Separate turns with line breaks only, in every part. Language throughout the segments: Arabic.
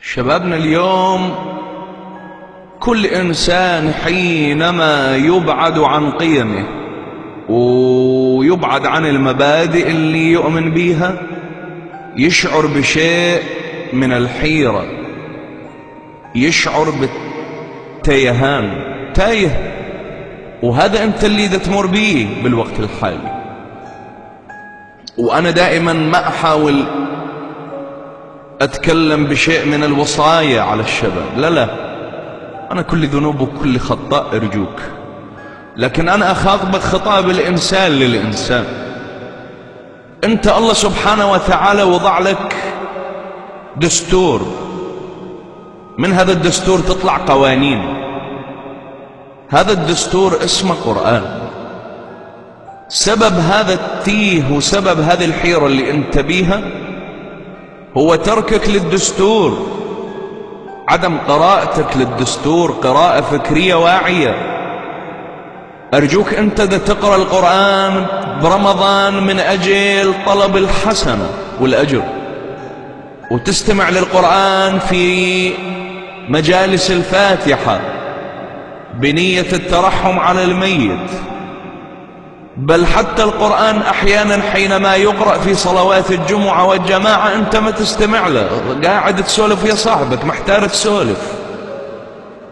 شبابنا اليوم كل إنسان حينما يبعد عن قيمه ويبعد عن المبادئ اللي يؤمن بيها يشعر بشيء من الحيرة، يشعر بالتيهان، تايه. وهذا أنت اللي تمر بيه بالوقت الحالي. وأنا دائما ما أحاول أتكلم بشيء من الوصايا على الشباب، لا، أنا كل ذنوب وكل خطاء أرجوك، لكن أنا أخاطبك خطاب الإنسان للإنسان. أنت الله سبحانه وتعالى وضع لك دستور، من هذا الدستور تطلع قوانين. هذا الدستور اسمه قرآن. سبب هذا التيه وسبب هذه الحيرة اللي انت بيها هو تركك للدستور، عدم قراءتك للدستور قراءة فكرية واعية. أرجوك أنت إذا تقرأ القرآن برمضان من أجل طلب الحسنة والأجر، وتستمع للقرآن في مجالس الفاتحة بنية الترحم على الميت، بل حتى القرآن أحيانا حينما يقرأ في صلوات الجمعة والجماعة أنت ما تستمع له، قاعد تسولف يا صاحبك، محتار تسولف.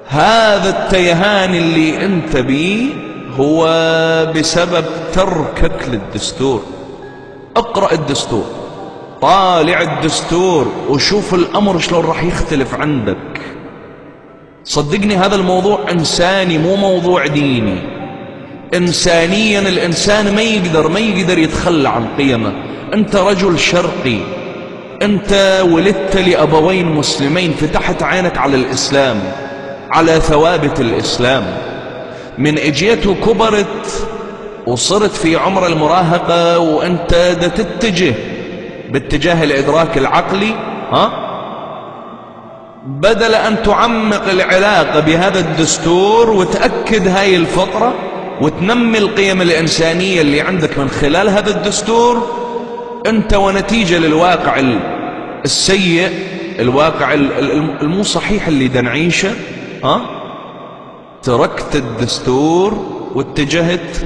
هذا التيهان اللي أنت بيه هو بسبب تركك للدستور. اقرأ الدستور، طالع الدستور وشوف الأمر شلون راح يختلف عندك. صدقني هذا الموضوع إنساني مو موضوع ديني. إنسانيا الإنسان ما يقدر يتخلى عن قيمه. أنت رجل شرقي، أنت ولدت لأبوين مسلمين، فتحت عينك على الإسلام، على ثوابت الإسلام. من اجيت وكبرت وصرت في عمر المراهقة وأنت تتجه باتجاه الإدراك العقلي، بدل أن تعمق العلاقة بهذا الدستور وتأكد هاي الفطرة وتنمي القيم الإنسانية اللي عندك من خلال هذا الدستور، أنت ونتيجة للواقع السيء، الواقع المو صحيح اللي نعيشه، تركت الدستور واتجهت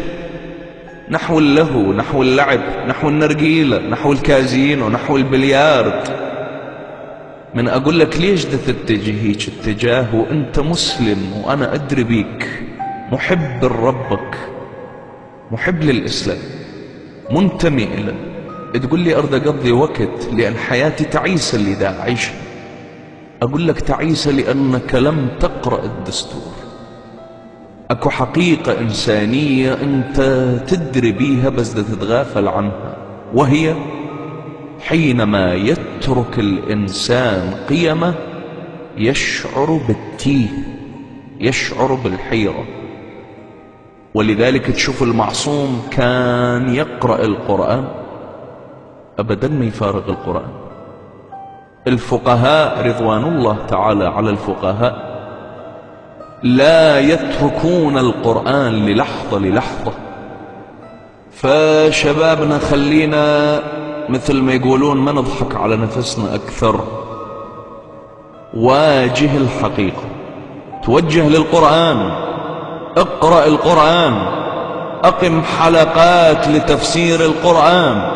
نحو اللهو، نحو اللعب، نحو النرجيلة، نحو الكازينو، نحو البليارد. من أقول لك ليش تتجه هيك اتجاه وأنت مسلم وأنا أدري بيك، محب لربك، محب للإسلام، منتمي إليه، تقول لي أريد أقضي وقت لأن حياتي تعيسة اللي دا أعيشها. أقول لك تعيسة لأنك لم تقرأ الدستور. أكو حقيقة إنسانية أنت تدري بيها بس تتغافل عنها، وهي حينما يترك الإنسان قيمه يشعر بالتيه، يشعر بالحيرة. ولذلك تشوف المعصوم كان يقرأ القرآن أبدا ما يفارق القرآن. الفقهاء رضوان الله تعالى على الفقهاء لا يتركون القرآن للحظة. فشبابنا خلينا مثل ما يقولون ما نضحك على نفسنا أكثر. واجه الحقيقة، توجه للقرآن، اقرأ القرآن، أقم حلقات لتفسير القرآن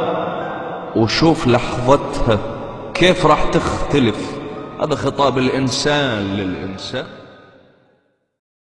وشوف لحظتها كيف راح تختلف. هذا خطاب الإنسان للإنسان.